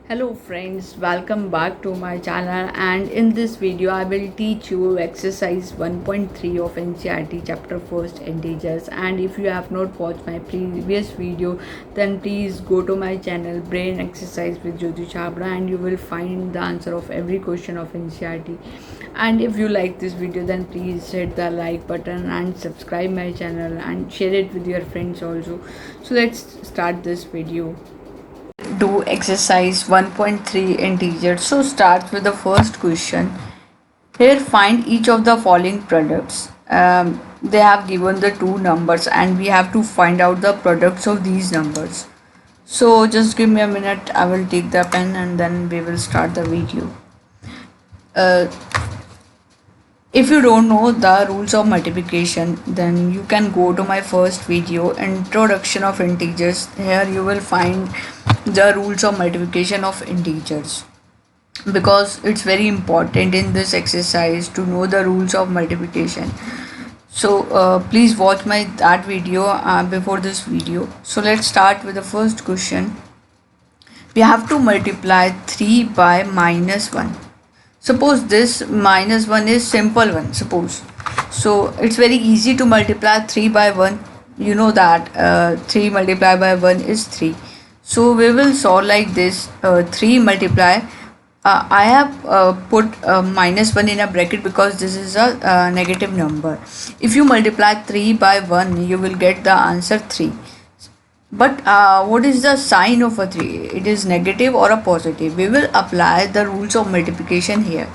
Hello friends, welcome back to my channel, and in this video I will teach you exercise 1.3 of NCERT chapter first integers. And if you have not watched my previous video, then please go to my channel Brain Exercise with Jyoti Chhabra and you will find the answer of every question of NCERT. And if you like this video, then please hit the like button and subscribe my channel and share it with your friends also. So let's start this video. Do exercise 1.3 integers. So start with the first question. Here find each of the following products. They have given the two numbers and we have to find out the products of these numbers. So just give me a minute, I will take the pen and then we will start the video. If you don't know the rules of multiplication, then you can go to my first video, introduction of integers. Here you will find the rules of multiplication of integers, because it's very important in this exercise to know the rules of multiplication. So please watch my that video before this video. So let's start with the first question. We have to multiply 3 by -1. Suppose this -1 is simple one, suppose. So it's very easy to multiply 3 by 1. You know that 3 multiplied by 1 is 3. So we will solve like this. 3 multiply, I have put -1 in a bracket because this is a negative number. If you multiply 3 by 1, you will get the answer 3. But what is the sign of a 3? It is negative or a positive. We will apply the rules of multiplication here.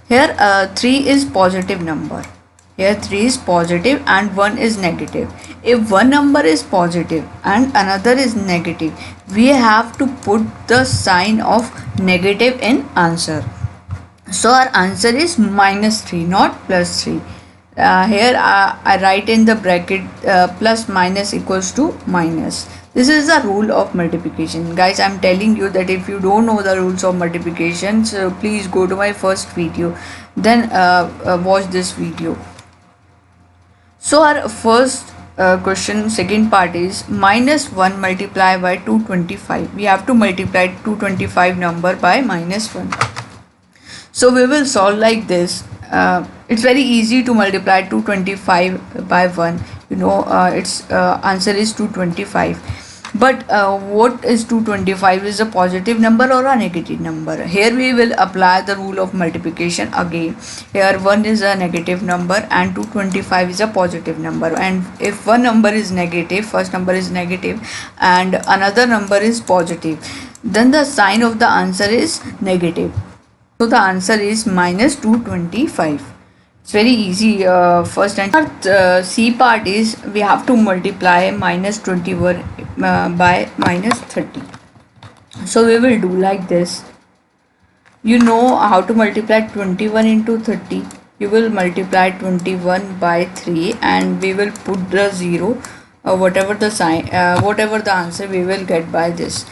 Here 3 is positive number. Here 3 is positive and 1 is negative. If one number is positive and another is negative, we have to put the sign of negative in answer. So our answer is -3, not +3. Here I write in the bracket plus minus equals to minus. This is the rule of multiplication. Guys, I'm telling you that if you don't know the rules of multiplication, so please go to my first video, then watch this video. So our first question, second part is -1 multiplied by 225. We have to multiply 225 number by -1. So we will solve like this. It's very easy to multiply 225 by 1. Its answer is 225. But what is 225? Is a positive number or a negative number? Here we will apply the rule of multiplication again. Here 1 is a negative number and 225 is a positive number. And if one number is negative, first number is negative and another number is positive, then the sign of the answer is negative. So the answer is -225. It's very easy. First and C part is we have to multiply -21 by -30. So we will do like this. You know how to multiply 21 into 30. You will multiply 21 by 3 and we will put the 0. Whatever the sign, whatever the answer, we will get by this.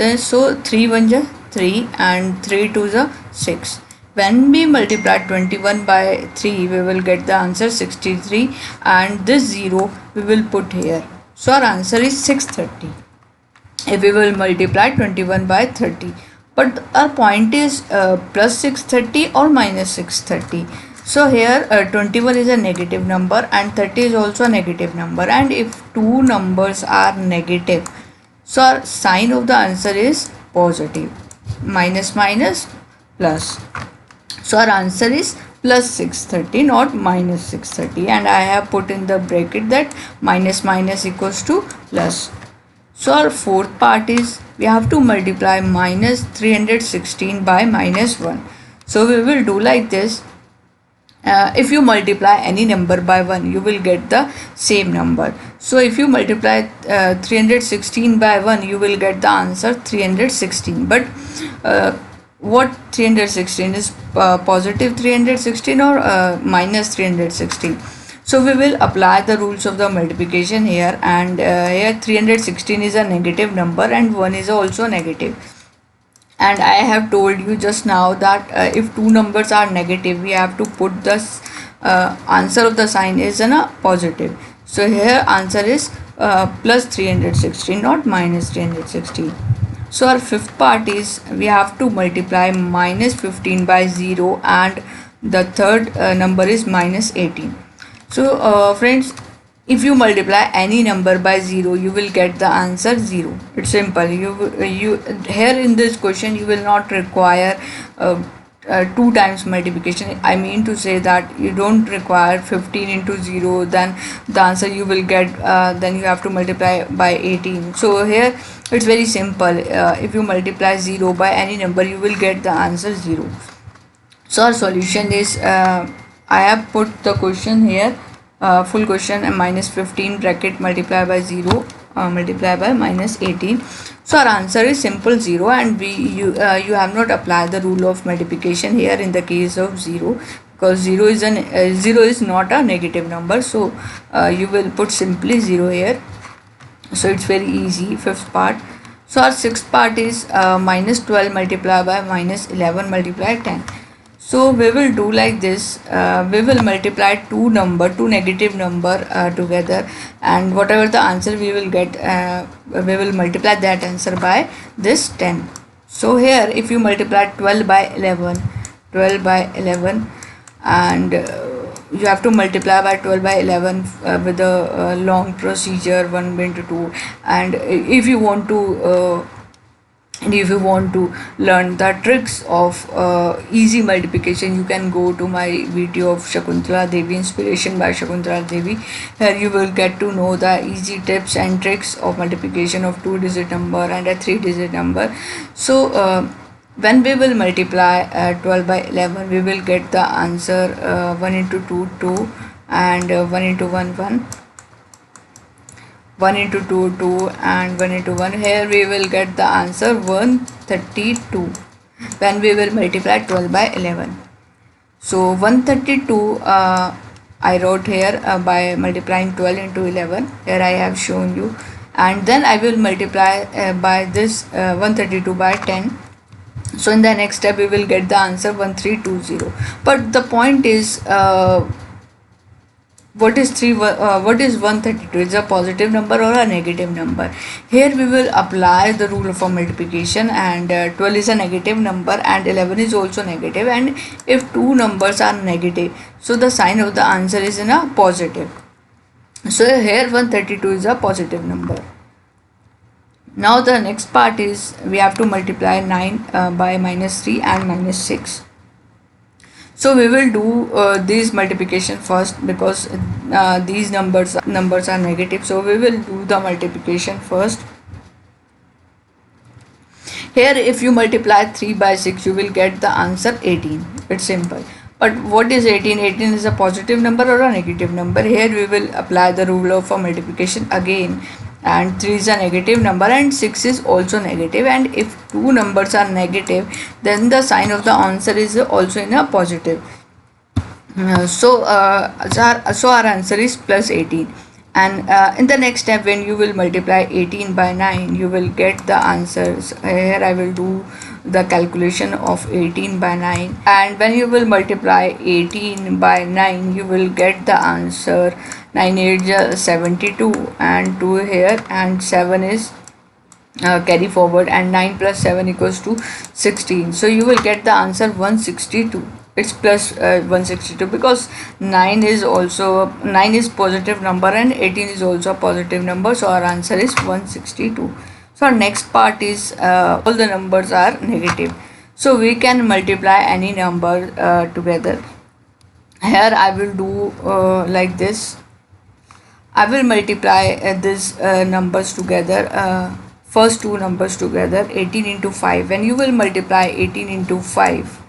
Then so 3 1 ja 3 and 3 2 ja 6. When we multiply 21 by 3, we will get the answer 63 and this 0 we will put here. So our answer is 630 if we will multiply 21 by 30. But our point is plus 630 or minus 630. So here 21 is a negative number and 30 is also a negative number, and if two numbers are negative, so our sign of the answer is positive. Minus minus plus. So our answer is plus 630, not minus 630, and I have put in the bracket that minus minus equals to plus. So our fourth part is we have to multiply -316 by -1. So we will do like this. If you multiply any number by 1, you will get the same number. So if you multiply 316 by 1, you will get the answer 316. But what 316 is, positive 316 or minus 316? So we will apply the rules of the multiplication here, and here 316 is a negative number and 1 is also negative. And I have told you just now that if two numbers are negative, we have to put the answer of the sign is in a positive. So here answer is plus 316, not minus 316. So our fifth part is we have to multiply minus 15 by 0, and the third number is minus 18. So friends, if you multiply any number by 0, you will get the answer 0. It's simple. You here in this question you will not require two times multiplication. I mean to say that you don't require 15 into 0, then the answer you will get, then you have to multiply by 18. So here it's very simple. If you multiply 0 by any number, you will get the answer 0. So our solution is, I have put the question here, full question, and minus 15 bracket multiply by 0 multiply by minus 18. So our answer is simple 0, and you have not applied the rule of multiplication here in the case of 0, because 0 is not a negative number. So you will put simply 0 here. So it's very easy, fifth part. So our sixth part is minus 12 multiply by minus 11 multiply 10. So we will do like this. We will multiply two negative number together, and whatever the answer we will get, we will multiply that answer by this 10. So here if you multiply 12 by 11, and you have to multiply by 12 by 11 with a long procedure, 1 into 2. And if you want to learn the tricks of easy multiplication, you can go to my video of Shakuntala Devi, Inspiration by Shakuntala Devi. Here you will get to know the easy tips and tricks of multiplication of 2-digit number and a 3-digit number. So when we will multiply 12 by 11, we will get the answer 1 into 2 2, and 1 into 1 1, 1 into 2 2, and 1 into 1. Here we will get the answer 132 when we will multiply 12 by 11. So 132 I wrote here by multiplying 12 into 11. Here I have shown you, and then I will multiply by this 132 by 10. So in the next step we will get the answer 1320. But the point is, what is 132? Is a positive number or a negative number? Here we will apply the rule of multiplication, and 12 is a negative number and 11 is also negative, and if two numbers are negative, so the sign of the answer is in a positive. So here 132 is a positive number. Now the next part is we have to multiply 9 by minus 3 and minus 6. So we will do these multiplication first, because these numbers are negative. So we will do the multiplication first. Here if you multiply 3 by 6, you will get the answer 18. It's simple. But what is 18? 18 is a positive number or a negative number? Here we will apply the rule of multiplication again, and 3 is a negative number and 6 is also negative, and if two numbers are negative, then the sign of the answer is also in a positive. So our answer is plus 18. And in the next step, when you will multiply 18 by 9, you will get the answers. Here I will do the calculation of 18 by 9, and when you will multiply 18 by 9, you will get the answer 9 is 72, and 2 here, and 7 is carry forward, and 9 plus 7 equals to 16. So you will get the answer 162. It's plus 162, because 9 is positive number and 18 is also a positive number. So our answer is 162. So our next part is all the numbers are negative, so we can multiply any number together. Here I will do like this. I will multiply these numbers together, first two numbers together, 18 into 5. When you will multiply 18 into 5,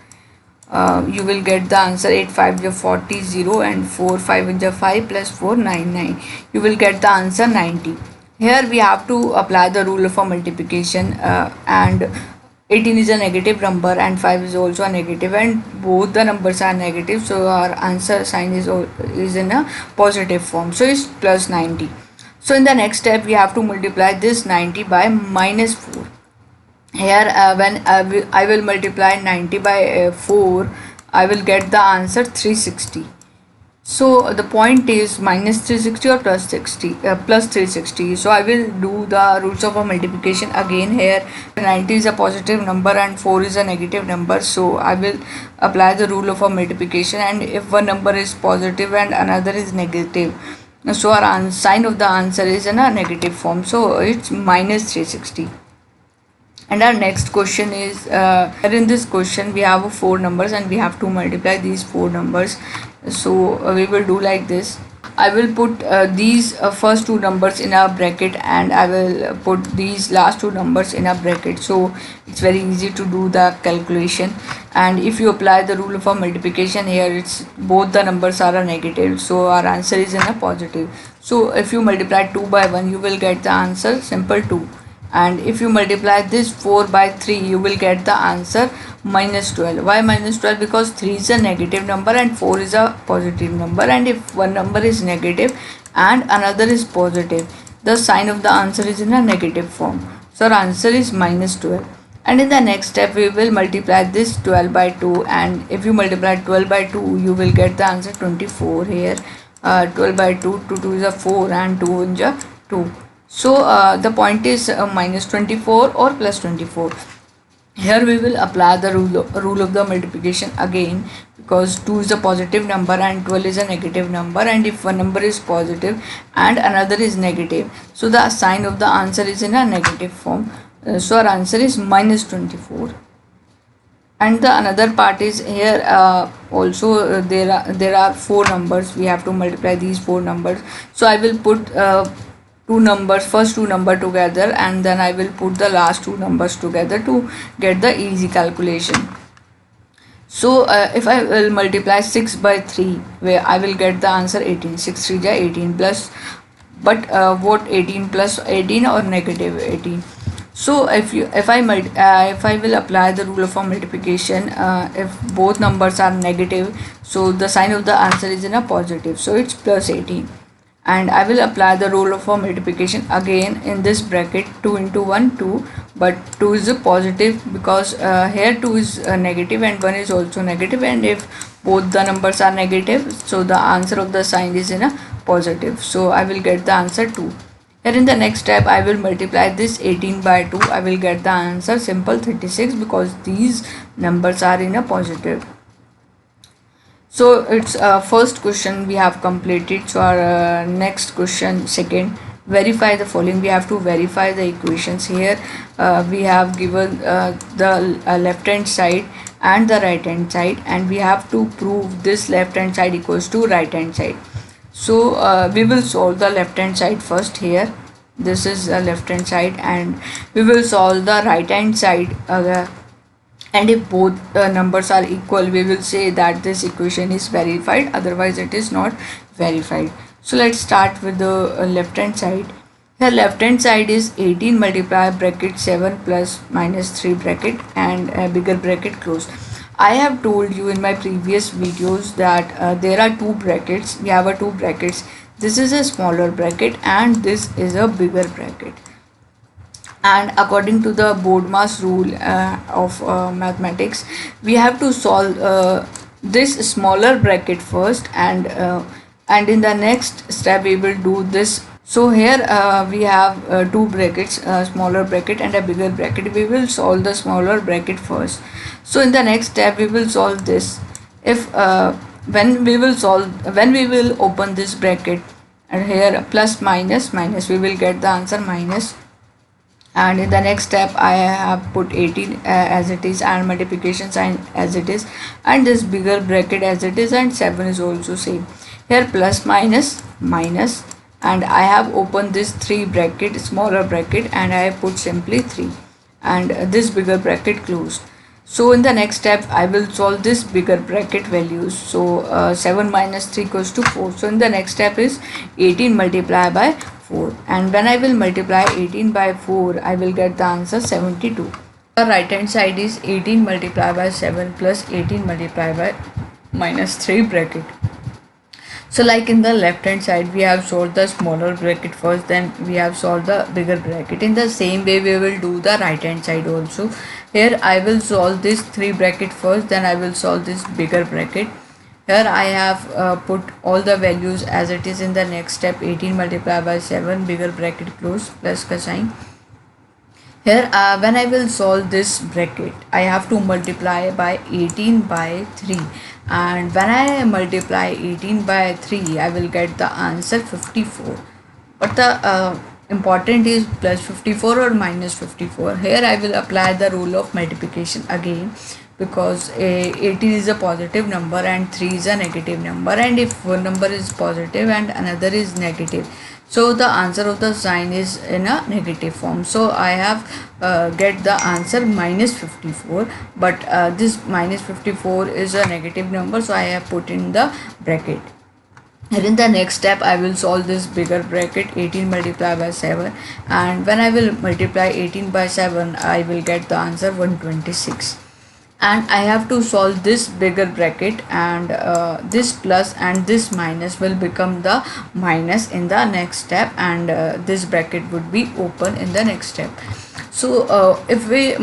you will get the answer 8 5 is 40, 0, and 4 5 is 5 plus 4 9 9. You will get the answer 90. Here we have to apply the rule of multiplication, and 18 is a negative number and 5 is also a negative, and both the numbers are negative, so our answer sign is in a positive form, so it's plus 90. So in the next step we have to multiply this 90 by minus 4. Here when I will multiply 90 by 4, I will get the answer 360. So the point is minus 360 or plus 60 plus 360. So I will do the rules of a multiplication again here. 90 is a positive number and 4 is a negative number, so I will apply the rule of a multiplication, and if one number is positive and another is negative, so our sign of the answer is in a negative form, so it's minus 360. And our next question is, in this question we have four numbers and we have to multiply these four numbers. So we will do like this. I will put these first two numbers in a bracket, and I will put these last two numbers in a bracket, so it's very easy to do the calculation. And if you apply the rule of a multiplication here, it's both the numbers are a negative, so our answer is in a positive. So if you multiply 2 by 1, you will get the answer simple 2, and if you multiply this 4 by 3, you will get the answer minus 12. Why minus 12? Because 3 is a negative number and 4 is a positive number, and if one number is negative and another is positive, the sign of the answer is in a negative form, so our answer is minus 12. And in the next step we will multiply this 12 by 2, and if you multiply 12 by 2, you will get the answer 24 here. 12 by 2, 2 is a 4 and 2 is a 2. So the point is minus 24 or plus 24. Here we will apply the rule of the multiplication again, because 2 is a positive number and 12 is a negative number, and if one number is positive and another is negative, so the sign of the answer is in a negative form. So our answer is minus 24. And the another part is here, also there are four numbers. We have to multiply these four numbers, so I will put first two number together, and then I will put the last two numbers together to get the easy calculation. So if I will multiply 6 by 3, where I will get the answer 18. 6 3 is 18 plus, but what 18 plus 18 or negative 18? So if I will apply the rule of multiplication, if both numbers are negative, so the sign of the answer is in a positive, so it's plus 18. And I will apply the rule of multiplication again in this bracket. 2 into 1 2, but 2 is a positive because here 2 is negative and 1 is also negative, and if both the numbers are negative, so the answer of the sign is in a positive, so I will get the answer 2. Here in the next step I will multiply this 18 by 2. I will get the answer simple 36, because these numbers are in a positive. So it's first question we have completed. So our next question, second, verify the following. We have to verify the equations. Here we have given the left hand side and the right hand side, and we have to prove this left hand side equals to right hand side. So we will solve the left hand side first. Here this is the left hand side, and we will solve the right hand side, and if both numbers are equal, we will say that this equation is verified, otherwise it is not verified. So let's start with the left hand side. Here left hand side is 18 multiply bracket 7 plus minus 3 bracket and a bigger bracket close. I have told you in my previous videos that there are two brackets. We have two brackets. This is a smaller bracket and this is a bigger bracket. And according to the BODMAS rule of mathematics, we have to solve this smaller bracket first, and in the next step we will do this. So here we have two brackets, smaller bracket and a bigger bracket. We will solve the smaller bracket first. So in the next step we will solve this. If when we will open this bracket, and here plus minus minus, we will get the answer minus. And in the next step I have put 18 as it is, and multiplication sign as it is, and this bigger bracket as it is, and 7 is also same. Here plus minus minus, and I have opened this 3 bracket, smaller bracket, and I have put simply 3, and this bigger bracket closed. So in the next step I will solve this bigger bracket values. So 7 minus 3 equals to 4. So in the next step is 18 multiplied by 4, and when I will multiply 18 by 4, I will get the answer 72. The right hand side is 18 multiplied by 7 plus 18 multiplied by minus 3 bracket. So like in the left hand side we have solved the smaller bracket first, then we have solved the bigger bracket. In the same way we will do the right hand side also. Here I will solve this 3 bracket first, then I will solve this bigger bracket, Here I have put all the values as it is in the next step. 18 multiplied by 7, bigger bracket close, plus का sign. Here when I will solve this bracket, I have to multiply by 18 by 3, and when I multiply 18 by 3 I will get the answer 54. But the important is plus 54 or minus 54. Here I will apply the rule of multiplication again, because 18 is a positive number and 3 is a negative number, and if one number is positive and another is negative, so the answer of the sign is in a negative form. So I have get the answer minus 54, but this minus 54 is a negative number, so I have put in the bracket. And in the next step I will solve this bigger bracket, 18 multiplied by 7, and when I will multiply 18 by 7 I will get the answer 126. And I have to solve this bigger bracket, and this plus and this minus will become the minus in the next step, and this bracket would be open in the next step. So if we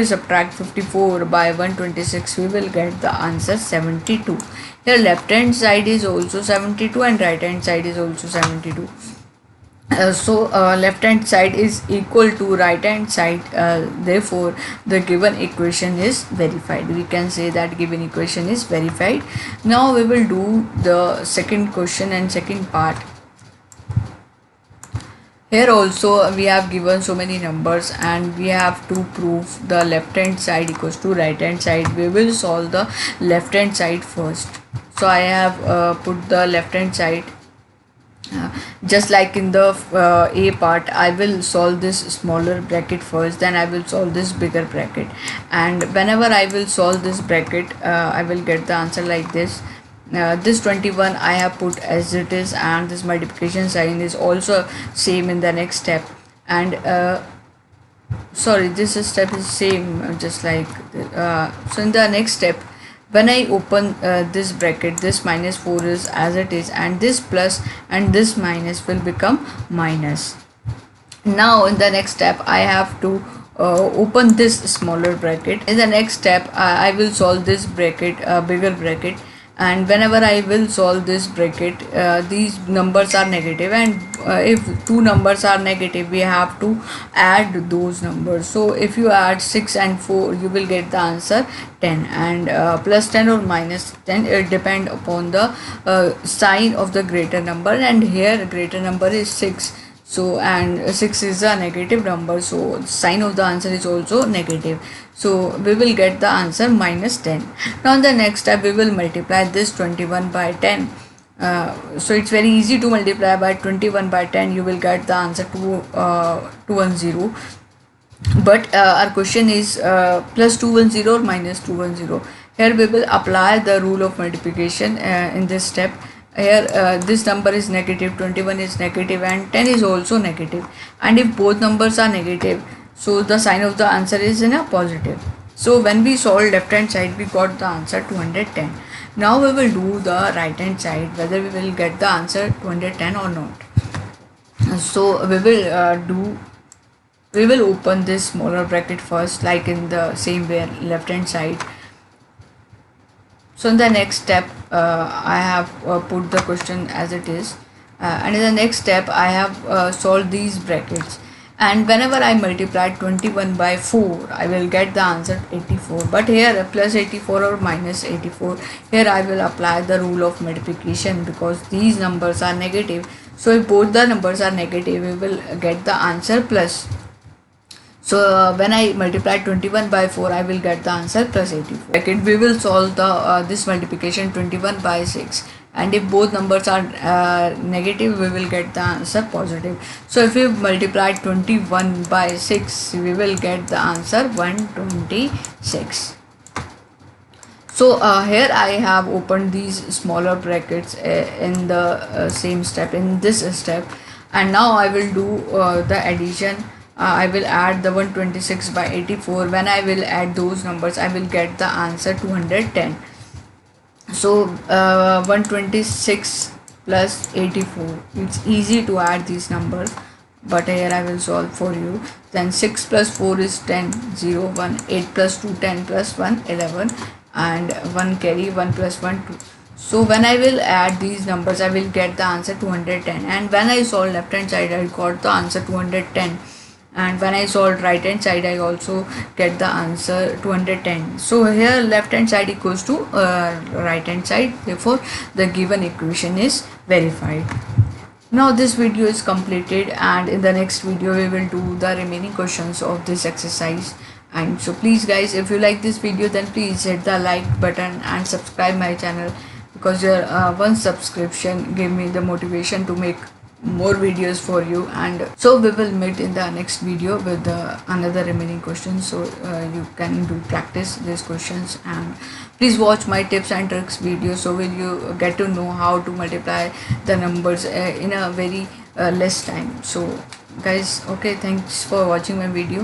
subtract 54 by 126, we will get the answer 72. Here left hand side is also 72 and right hand side is also 72. Left hand side is equal to right hand side, therefore the given equation is verified. We can say that given equation is verified. Now we will do the second question and second part. Here also we have given so many numbers and we have to prove the left hand side equals to right hand side. We will solve the left hand side first. So I have put the left hand side. Just like in the A part, I will solve this smaller bracket first, then I will solve this bigger bracket, and whenever I will solve this bracket I will get the answer like this. This 21 I have put as it is, and this multiplication sign is also same in the next step, and sorry, this step is same, just like so in the next step when I open this bracket, this minus 4 is as it is, and this plus and this minus will become minus. Now in the next step I have to open this smaller bracket. In the next step I will solve this bracket, bigger bracket, and whenever I will solve this bracket, these numbers are negative, and if two numbers are negative we have to add those numbers. So if you add 6 and 4 you will get the answer 10, and plus 10 or minus 10, it depend upon the sign of the greater number, and here greater number is 6. So and 6 is a negative number, so sign of the answer is also negative, so we will get the answer minus 10. Now in the next step we will multiply this 21 by 10. So it's very easy to multiply by 21 by 10. You will get the answer 210. But our question is plus 210 or minus 210. Here we will apply the rule of multiplication in this step. Here this number is negative, 21 is negative, and 10 is also negative, and if both numbers are negative, so the sign of the answer is in a positive. So when we solve left hand side we got the answer 210. Now we will do the right hand side, whether we will get the answer 210 or not. So we will open this smaller bracket first, like in the same way left hand side. So in the next step I have put the question as it is, and in the next step I have solved these brackets, and whenever I multiply 21 by 4 I will get the answer 84. But here plus 84 or minus 84, here I will apply the rule of multiplication, because these numbers are negative, so if both the numbers are negative we will get the answer plus. So when I multiply 21 by 4 I will get the answer plus 84. Second, we will solve the this multiplication 21 by 6, and if both numbers are negative we will get the answer positive. So if we multiply 21 by 6 we will get the answer 126. So here I have opened these smaller brackets in the same step, in this step, and now I will do the addition. I will add the 126 by 84. When I will add those numbers I will get the answer 210. So 126 plus 84, it's easy to add these numbers, but here I will solve for you. Then 6 plus 4 is 10, 0, 1, 8 plus 2, 10 plus 1, 11, and 1 carry 1 plus 1 2. So when I will add these numbers, I will get the answer 210. And when I solve left hand side, I got the answer 210. And when I solve right hand side, I also get the answer 210. So here left hand side equals to right hand side. Therefore, the given equation is verified. Now this video is completed, and in the next video we will do the remaining questions of this exercise. And so please guys, if you like this video, then please hit the like button and subscribe my channel, because your one subscription gave me the motivation to make more videos for you. And so we will meet in the next video with another remaining questions, so you can do practice these questions. And please watch my tips and tricks video, so will you get to know how to multiply the numbers in a very less time. So guys, okay, thanks for watching my video.